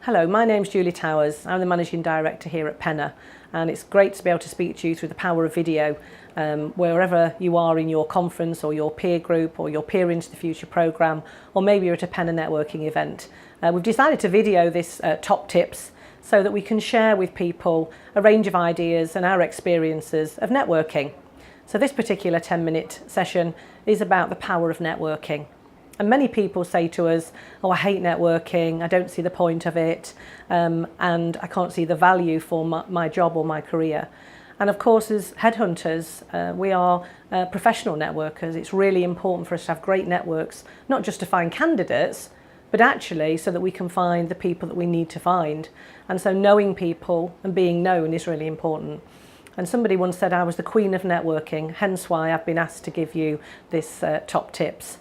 Hello, my name's Julie Towers. I'm the Managing Director here at Penna, and it's great to be able to speak to you through the power of video, wherever you are in your conference or your peer group or your Peer Into the Future programme, or maybe you're at a Penna networking event. We've decided to video this top tips so that we can share with people a range of ideas and our experiences of networking. So this particular 10-minute session is about the power of networking. And many people say to us, oh, I hate networking, I don't see the point of it, and I can't see the value for my job or my career. And of course, as headhunters, we are professional networkers. It's really important for us to have great networks, not just to find candidates, but actually so that we can find the people that we need to find. And so knowing people and being known is really important. And somebody once said I was the queen of networking, hence why I've been asked to give you this top tips.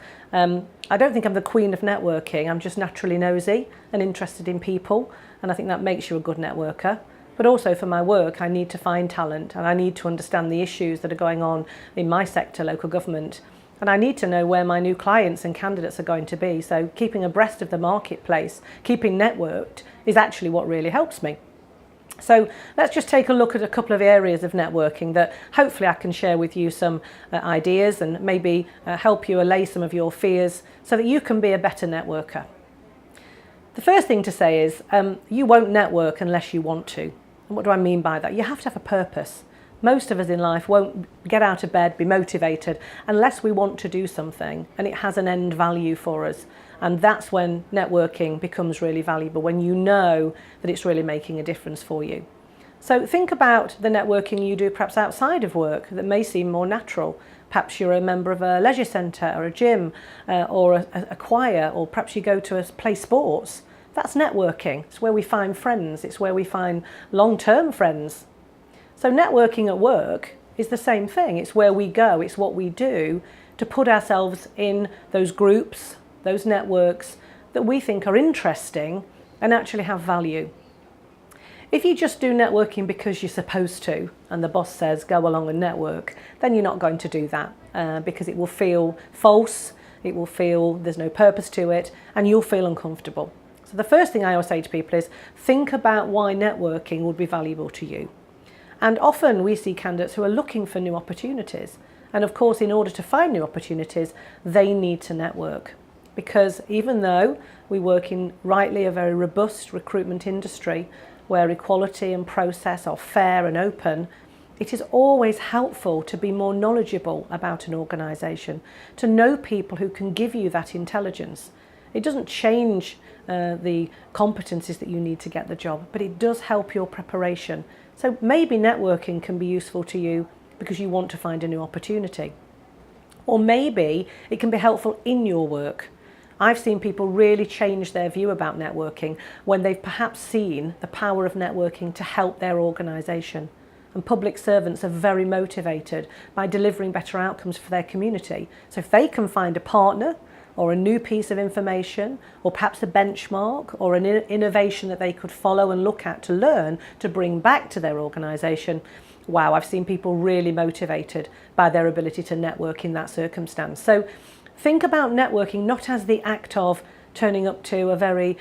I don't think I'm the queen of networking, I'm just naturally nosy and interested in people, and I think that makes you a good networker. But also for my work, I need to find talent and I need to understand the issues that are going on in my sector, local government, and I need to know where my new clients and candidates are going to be. So keeping abreast of the marketplace, keeping networked is actually what really helps me. So let's just take a look at a couple of areas of networking that hopefully I can share with you some ideas and maybe help you allay some of your fears so that you can be a better networker. The first thing to say is you won't network unless you want to. And what do I mean by that? You have to have a purpose. Most of us in life won't get out of bed, be motivated, unless we want to do something and it has an end value for us. And that's when networking becomes really valuable, when you know that it's really making a difference for you. So think about the networking you do perhaps outside of work that may seem more natural. Perhaps you're a member of a leisure centre or a gym or a choir, or perhaps you go to play sports. That's networking. It's where we find friends. It's where we find long-term friends. So networking at work is the same thing. It's where we go. It's what we do to put ourselves in those groups, those networks that we think are interesting and actually have value. If you just do networking because you're supposed to and the boss says go along and network, then you're not going to do that because it will feel false, it will feel there's no purpose to it, and you'll feel uncomfortable. So the first thing I always say to people is think about why networking would be valuable to you. And often we see candidates who are looking for new opportunities. And of course, in order to find new opportunities, they need to network. Because even though we work in rightly a very robust recruitment industry where equality and process are fair and open, it is always helpful to be more knowledgeable about an organisation, to know people who can give you that intelligence. It doesn't change the competencies that you need to get the job, but it does help your preparation. So maybe networking can be useful to you because you want to find a new opportunity. Or maybe it can be helpful in your work. I've seen people really change their view about networking when they've perhaps seen the power of networking to help their organisation. And public servants are very motivated by delivering better outcomes for their community. So if they can find a partner or a new piece of information, or perhaps a benchmark or an innovation that they could follow and look at to learn to bring back to their organisation, wow, I've seen people really motivated by their ability to network in that circumstance. So think about networking not as the act of turning up to a very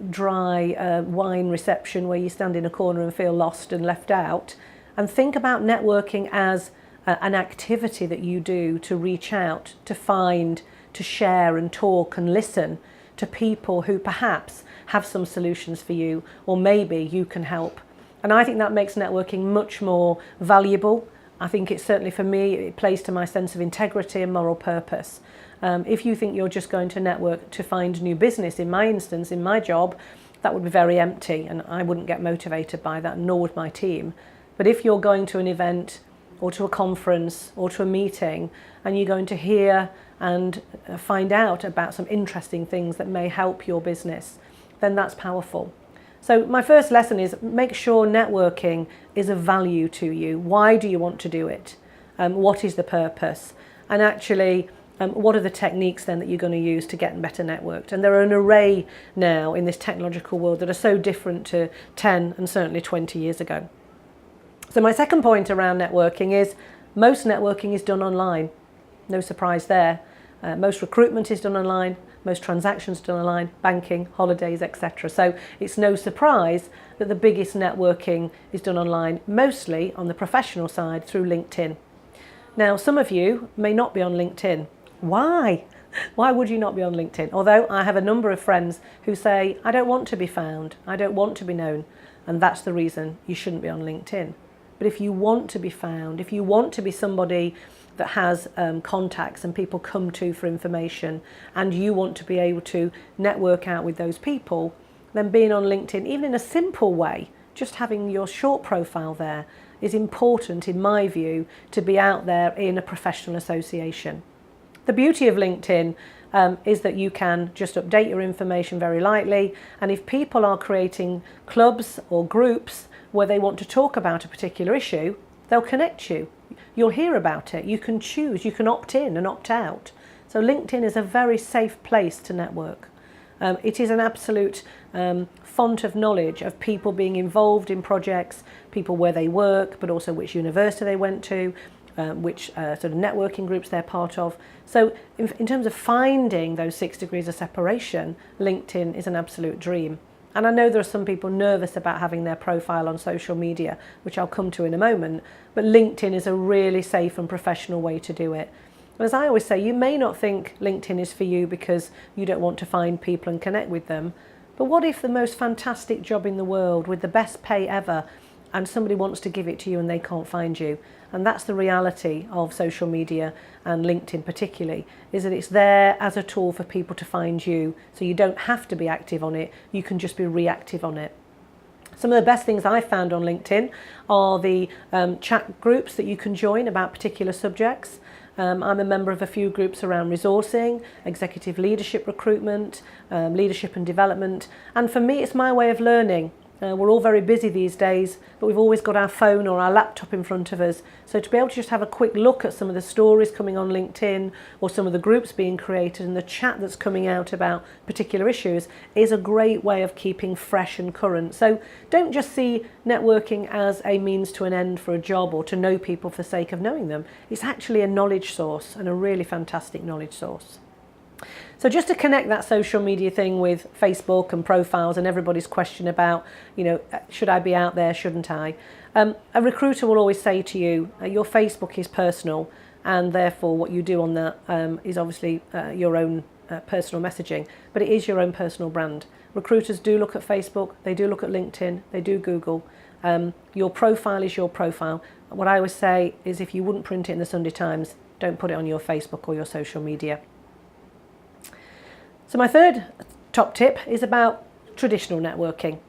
dry wine reception where you stand in a corner and feel lost and left out, and think about networking as an activity that you do to reach out, to find, to share and talk and listen to people who perhaps have some solutions for you, or maybe you can help. And I think that makes networking much more valuable. I think it's certainly for me, it plays to my sense of integrity and moral purpose. If you think you're just going to network to find new business, in my instance, in my job, that would be very empty and I wouldn't get motivated by that, nor would my team. But if you're going to an event or to a conference or to a meeting and you're going to hear and find out about some interesting things that may help your business, then that's powerful. So my first lesson is make sure networking is of value to you. Why do you want to do it? What is the purpose? And actually, what are the techniques then that you're going to use to get better networked? And there are an array now in this technological world that are so different to 10 and certainly 20 years ago. So my second point around networking is most networking is done online. No surprise there. Most recruitment is done online, most transactions done online, banking, holidays, etc. So it's no surprise that the biggest networking is done online, mostly on the professional side through LinkedIn. Now, some of you may not be on LinkedIn. Why? Why would you not be on LinkedIn? Although I have a number of friends who say, I don't want to be found, I don't want to be known, and that's the reason you shouldn't be on LinkedIn. But if you want to be found, if you want to be somebody that has contacts and people come to for information, and you want to be able to network out with those people, then being on LinkedIn, even in a simple way, just having your short profile there is important, in my view, to be out there in a professional association. The beauty of LinkedIn is that you can just update your information very lightly, and if people are creating clubs or groups where they want to talk about a particular issue, they'll connect you. You'll hear about it. You can choose, you can opt in and opt out. So LinkedIn is a very safe place to network. It is an absolute font of knowledge of people being involved in projects, people where they work, but also which university they went to, which sort of networking groups they're part of. So in terms of finding those 6 degrees of separation, LinkedIn is an absolute dream. And I know there are some people nervous about having their profile on social media, which I'll come to in a moment, but LinkedIn is a really safe and professional way to do it. And as I always say, you may not think LinkedIn is for you because you don't want to find people and connect with them, but what if the most fantastic job in the world with the best pay ever and somebody wants to give it to you and they can't find you? And that's the reality of social media, and LinkedIn particularly, is that it's there as a tool for people to find you, so you don't have to be active on it, you can just be reactive on it. Some of the best things I've found on LinkedIn are the chat groups that you can join about particular subjects. I'm a member of a few groups around resourcing, executive leadership recruitment, leadership and development, and for me it's my way of learning. We're all very busy these days, but we've always got our phone or our laptop in front of us. So to be able to just have a quick look at some of the stories coming on LinkedIn or some of the groups being created and the chat that's coming out about particular issues is a great way of keeping fresh and current. So don't just see networking as a means to an end for a job or to know people for the sake of knowing them. It's actually a knowledge source, and a really fantastic knowledge source. So just to connect that social media thing with Facebook and profiles and everybody's question about, should I be out there, shouldn't I? A recruiter will always say to you, your Facebook is personal, and therefore what you do on that is obviously your own personal messaging, but it is your own personal brand. Recruiters do look at Facebook, they do look at LinkedIn, they do Google. Your profile is your profile. What I always say is, if you wouldn't print it in the Sunday Times, don't put it on your Facebook or your social media. So my third top tip is about traditional networking.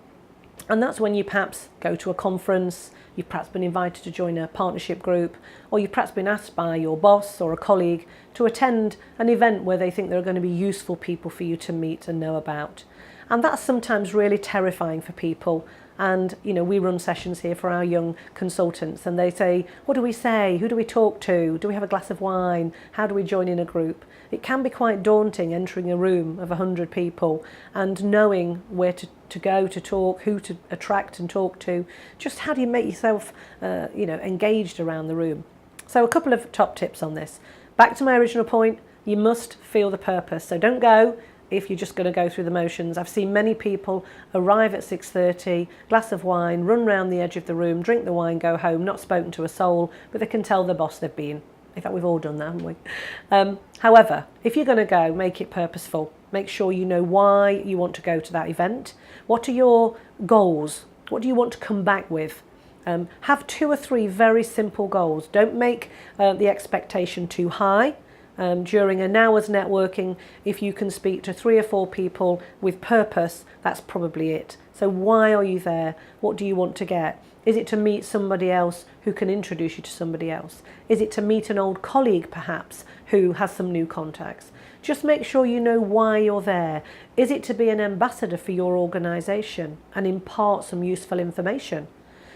And that's when you perhaps go to a conference, you've perhaps been invited to join a partnership group, or you've perhaps been asked by your boss or a colleague to attend an event where they think there are going to be useful people for you to meet and know about. And that's sometimes really terrifying for people. And, we run sessions here for our young consultants, and they say, what do we say? Who do we talk to? Do we have a glass of wine? How do we join in a group? It can be quite daunting entering a room of 100 people and knowing where to go to talk, who to attract and talk to. Just how do you make yourself, engaged around the room? So a couple of top tips on this. Back to my original point, you must feel the purpose. So don't go if you're just going to go through the motions. I've seen many people arrive at 6:30, glass of wine, run round the edge of the room, drink the wine, go home, not spoken to a soul, but they can tell the boss they've been. In fact, we've all done that, haven't we? However, if you're going to go, make it purposeful. Make sure you know why you want to go to that event. What are your goals? What do you want to come back with? Have 2 or 3 very simple goals. Don't make the expectation too high. During an hour's networking, if you can speak to 3 or 4 people with purpose, that's probably it. So why are you there? What do you want to get? Is it to meet somebody else who can introduce you to somebody else? Is it to meet an old colleague perhaps who has some new contacts? Just make sure you know why you're there. Is it to be an ambassador for your organisation and impart some useful information?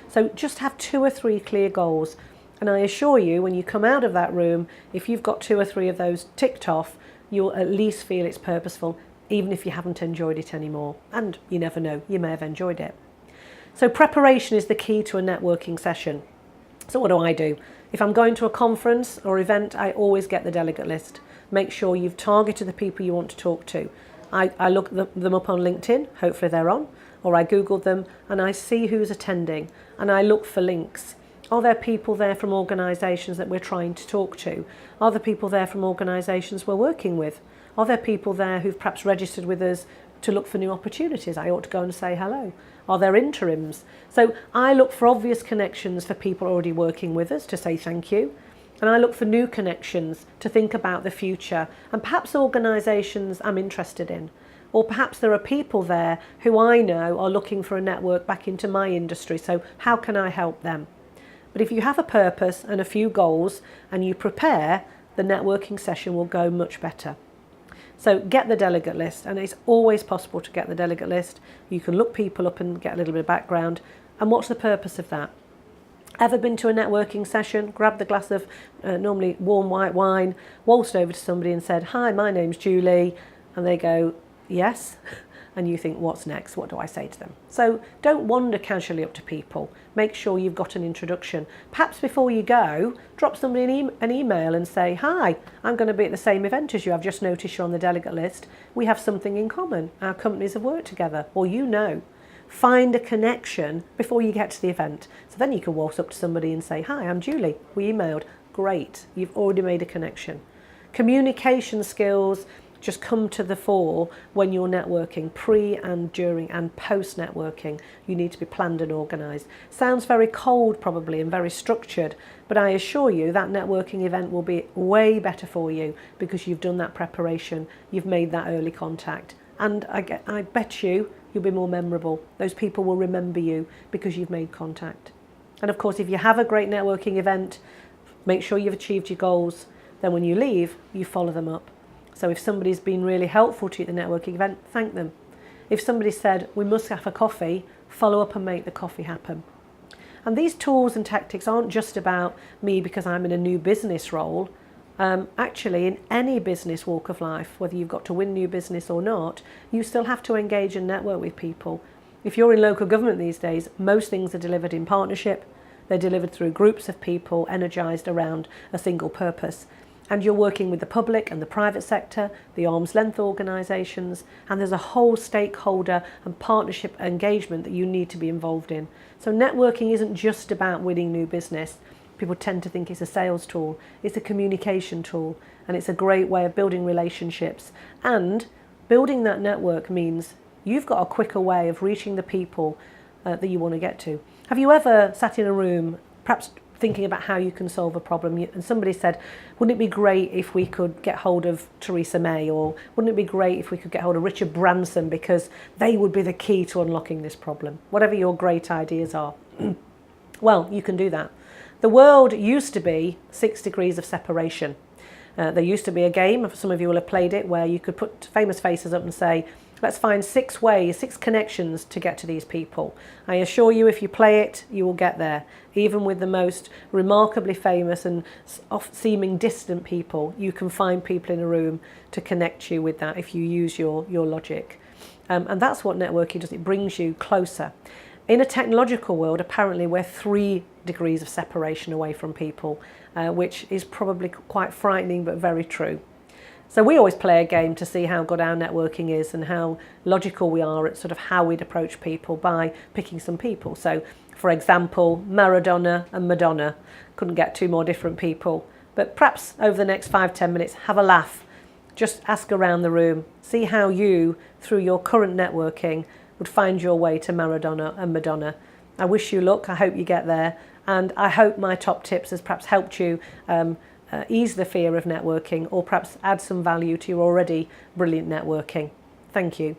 So just have 2 or 3 clear goals. And I assure you, when you come out of that room, if you've got 2 or 3 of those ticked off, you'll at least feel it's purposeful, even if you haven't enjoyed it anymore. And you never know, you may have enjoyed it. So preparation is the key to a networking session. So what do? If I'm going to a conference or event, I always get the delegate list. make sure you've targeted the people you want to talk to. I look them up on LinkedIn, hopefully they're on, or I Google them and I see who's attending and I look for links. Are there people there from organisations that we're trying to talk to? Are there people there from organisations we're working with? Are there people there who've perhaps registered with us to look for new opportunities? I ought to go and say hello. Are there interims? So I look for obvious connections for people already working with us to say thank you. And I look for new connections to think about the future and perhaps organisations I'm interested in. Or perhaps there are people there who I know are looking for a network back into my industry. So how can I help them? But if you have a purpose and a few goals and you prepare, the networking session will go much better. So get the delegate list, and it's always possible to get the delegate list. You can look people up and get a little bit of background. And what's the purpose of that? Ever been to a networking session, grabbed the glass of normally warm white wine, waltzed over to somebody and said, "Hi, my name's Julie," and they go, "Yes," and you think, what's next? What do I say to them? So don't wander casually up to people. Make sure you've got an introduction. Perhaps before you go, drop somebody an email and say, "Hi, I'm going to be at the same event as you. I've just noticed you're on the delegate list. We have something in common. Our companies have worked together," or you know. Find a connection before you get to the event. So then you can waltz up to somebody and say, "Hi, I'm Julie. We emailed." Great, you've already made a connection. Communication skills just come to the fore when you're networking, pre and during and post networking. You need to be planned and organised. Sounds very cold probably and very structured, but I assure you that networking event will be way better for you because you've done that preparation, you've made that early contact, and I bet you'll be more memorable. Those people will remember you because you've made contact. And of course, if you have a great networking event, make sure you've achieved your goals. Then when you leave, you follow them up. So if somebody's been really helpful to you at the networking event, thank them. If somebody said, "We must have a coffee," follow up and make the coffee happen. And these tools and tactics aren't just about me because I'm in a new business role. Actually, in any business walk of life, whether you've got to win new business or not, you still have to engage and network with people. If you're in local government these days, most things are delivered in partnership. They're delivered through groups of people energised around a single purpose. And you're working with the public and the private sector, the arm's length organisations, and there's a whole stakeholder and partnership engagement that you need to be involved in. So networking isn't just about winning new business. People tend to think it's a sales tool. It's a communication tool, and it's a great way of building relationships. And building that network means you've got a quicker way of reaching the people that you want to get to. Have you ever sat in a room, perhaps thinking about how you can solve a problem, and somebody said, "Wouldn't it be great if we could get hold of Theresa May," or "Wouldn't it be great if we could get hold of Richard Branson because they would be the key to unlocking this problem?" Whatever your great ideas are. Well, you can do that. The world used to be 6 degrees of separation. There used to be a game, some of you will have played it, where you could put famous faces up and say, "Let's find 6 ways, 6 connections to get to these people." I assure you, if you play it, you will get there. Even with the most remarkably famous and seeming distant people, you can find people in a room to connect you with that if you use your logic. And that's what networking does. It brings you closer. In a technological world, apparently we're 3 degrees of separation away from people, which is probably quite frightening but very true. So we always play a game to see how good our networking is and how logical we are at sort of how we'd approach people by picking some people. So, for example, Maradona and Madonna. Couldn't get 2 more different people. But perhaps over the next 5-10 minutes, have a laugh. Just ask around the room. See how you, through your current networking, would find your way to Maradona and Madonna. I wish you luck. I hope you get there. And I hope my top tips has perhaps helped you ease the fear of networking, or perhaps add some value to your already brilliant networking. Thank you.